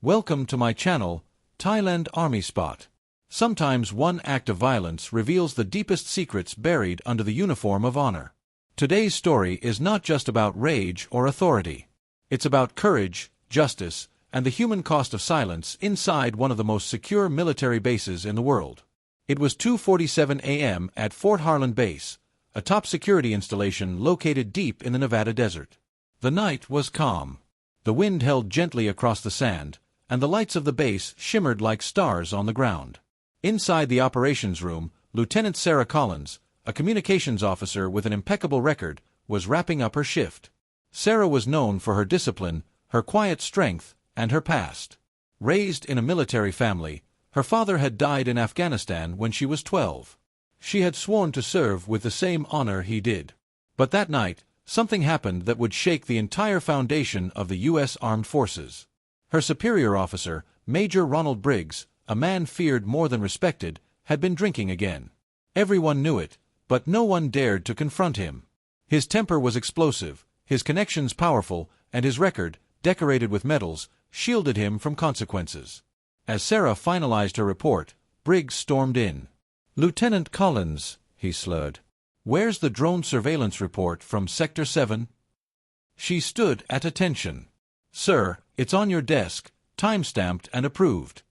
Welcome to my channel, Thailand Army Spot. Sometimes one act of violence reveals the deepest secrets buried under the uniform of honor. Today's story is not just about rage or authority. It's about courage, justice, and the human cost of silence inside one of the most secure military bases in the world. It was 2:47 a.m. at Fort Harland Base, a top security installation located deep in the Nevada desert. The night was calm. The wind held gently across the sand, and the lights of the base shimmered like stars on the ground. Inside the operations room, Lieutenant Sarah Collins, a communications officer with an impeccable record, was wrapping up her shift. Sarah was known for her discipline, her quiet strength, and her past. Raised in a military family, her father had died in Afghanistan when she was 12. She had sworn to serve with the same honor he did. But that night, something happened that would shake the entire foundation of the U.S. Armed Forces. Her superior officer, Major Ronald Briggs, a man feared more than respected, had been drinking again. Everyone knew it, but no one dared to confront him. His temper was explosive, his connections powerful, and his record, decorated with medals, shielded him from consequences. As Sarah finalized her report, Briggs stormed in. "Lieutenant Collins," he slurred, "where's the drone surveillance report from Sector 7? She stood at attention. "Sir, it's on your desk, time-stamped and approved."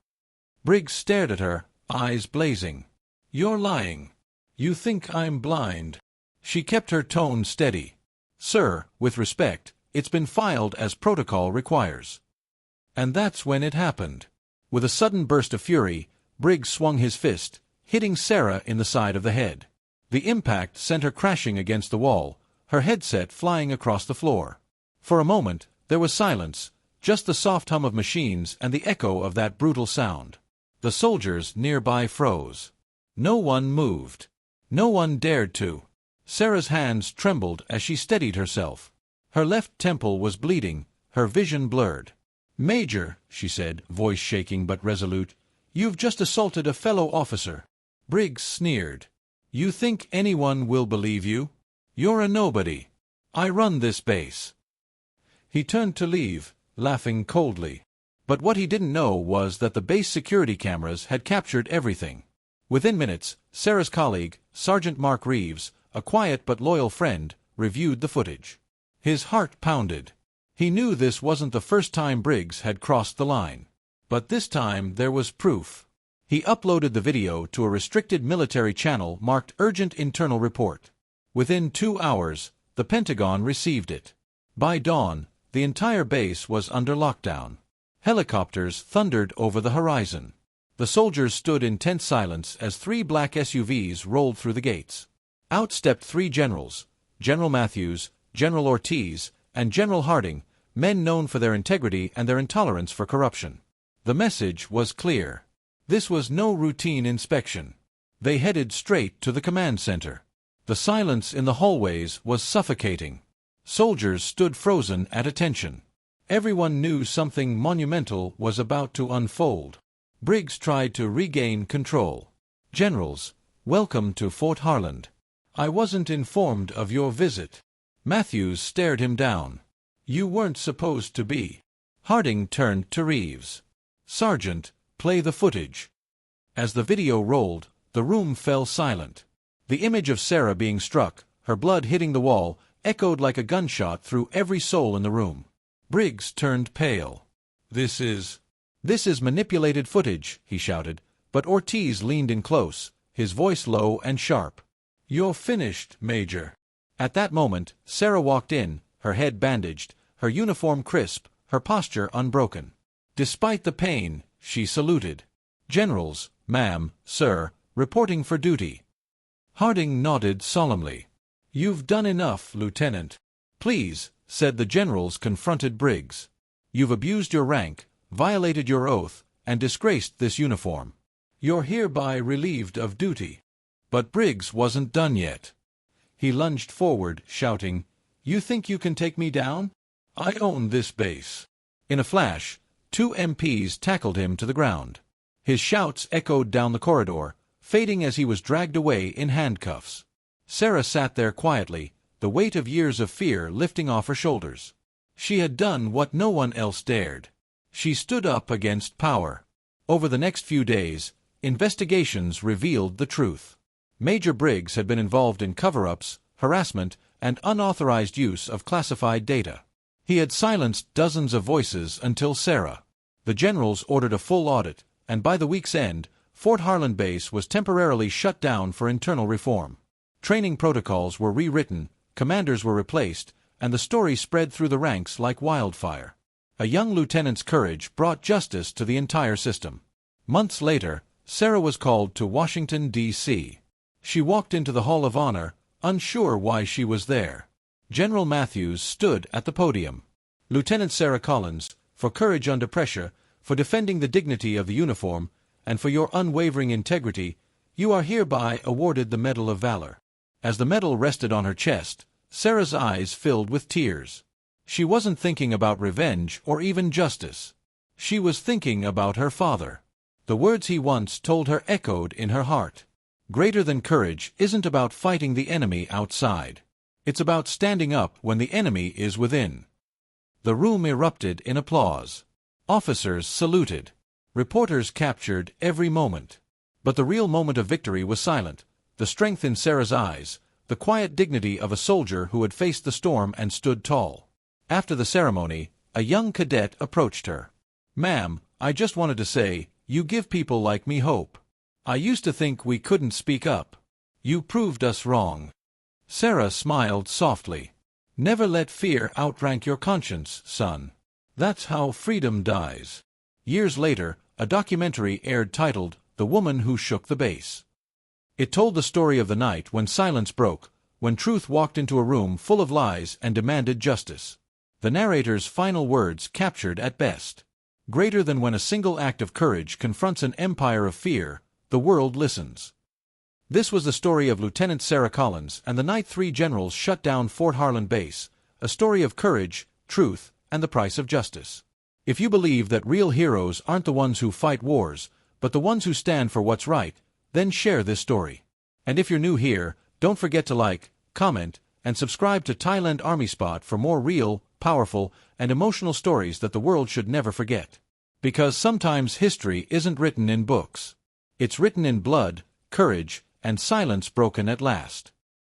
Briggs stared at her, eyes blazing. "You're lying. You think I'm blind." She kept her tone steady. "Sir, with respect, it's been filed as protocol requires." And that's when it happened. With a sudden burst of fury, Briggs swung his fist, hitting Sarah in the side of the head. The impact sent her crashing against the wall, her headset flying across the floor. For a moment, there was silence, just the soft hum of machines and the echo of that brutal sound. The soldiers nearby froze. No one moved. No one dared to. Sarah's hands trembled as she steadied herself. Her left temple was bleeding, her vision blurred. "Major," she said, voice shaking but resolute, "you've just assaulted a fellow officer." Briggs sneered. "You think anyone will believe you? You're a nobody. I run this base." He turned to leave, laughing coldly. But what he didn't know was that the base security cameras had captured everything. Within minutes, Sarah's colleague, Sergeant Mark Reeves, a quiet but loyal friend, reviewed the footage. His heart pounded. He knew this wasn't the first time Briggs had crossed the line. But this time there was proof. He uploaded the video to a restricted military channel marked Urgent Internal Report. Within 2 hours, the Pentagon received it. By dawn, the entire base was under lockdown. Helicopters thundered over the horizon. The soldiers stood in tense silence as 3 black SUVs rolled through the gates. Out stepped 3 generals, General Matthews, General Ortiz, and General Harding, men known for their integrity and their intolerance for corruption. The message was clear. This was no routine inspection. They headed straight to the command center. The silence in the hallways was suffocating. Soldiers stood frozen at attention. Everyone knew something monumental was about to unfold. Briggs tried to regain control. "Generals, welcome to Fort Harland. I wasn't informed of your visit." Matthews stared him down. "You weren't supposed to be." Harding turned to Reeves. "Sergeant, play the footage." As the video rolled, the room fell silent. The image of Sarah being struck, her blood hitting the wall, echoed like a gunshot through every soul in the room. Briggs turned pale. This is manipulated footage," he shouted, but Ortiz leaned in close, his voice low and sharp. "You're finished, Major." At that moment, Sarah walked in, her head bandaged, her uniform crisp, her posture unbroken. Despite the pain, she saluted. "Generals, ma'am, sir, reporting for duty." Harding nodded solemnly. "You've done enough, Lieutenant." "Please," said the generals confronted Briggs. "You've abused your rank, violated your oath, and disgraced this uniform. You're hereby relieved of duty." But Briggs wasn't done yet. He lunged forward, shouting, "You think you can take me down? I own this base." In a flash, 2 MPs tackled him to the ground. His shouts echoed down the corridor, fading as he was dragged away in handcuffs. Sarah sat there quietly, the weight of years of fear lifting off her shoulders. She had done what no one else dared. She stood up against power. Over the next few days, investigations revealed the truth. Major Briggs had been involved in cover-ups, harassment, and unauthorized use of classified data. He had silenced dozens of voices until Sarah. The generals ordered a full audit, and by the week's end, Fort Harlan Base was temporarily shut down for internal reform. Training protocols were rewritten, commanders were replaced, and the story spread through the ranks like wildfire. A young lieutenant's courage brought justice to the entire system. Months later, Sarah was called to Washington, D.C. She walked into the Hall of Honor, unsure why she was there. General Matthews stood at the podium. "Lieutenant Sarah Collins, for courage under pressure, for defending the dignity of the uniform, and for your unwavering integrity, you are hereby awarded the Medal of Valor." As the medal rested on her chest, Sarah's eyes filled with tears. She wasn't thinking about revenge or even justice. She was thinking about her father. The words he once told her echoed in her heart. Greater than courage isn't about fighting the enemy outside. It's about standing up when the enemy is within. The room erupted in applause. Officers saluted. Reporters captured every moment. But the real moment of victory was silent. The strength in Sarah's eyes, the quiet dignity of a soldier who had faced the storm and stood tall. After the ceremony, a young cadet approached her. "Ma'am, I just wanted to say, you give people like me hope. I used to think we couldn't speak up. You proved us wrong." Sarah smiled softly. "Never let fear outrank your conscience, son. That's how freedom dies." Years later, a documentary aired titled "The Woman Who Shook the Base." It told the story of the night when silence broke, when truth walked into a room full of lies and demanded justice. The narrator's final words captured at best. "Greater than when a single act of courage confronts an empire of fear, the world listens." This was the story of Lieutenant Sarah Collins and the night 3 generals shut down Fort Harlan Base, a story of courage, truth, and the price of justice. If you believe that real heroes aren't the ones who fight wars, but the ones who stand for what's right, then share this story. And if you're new here, don't forget to like, comment, and subscribe to Thailand Army Spot for more real, powerful, and emotional stories that the world should never forget. Because sometimes history isn't written in books. It's written in blood, courage, and silence broken at last.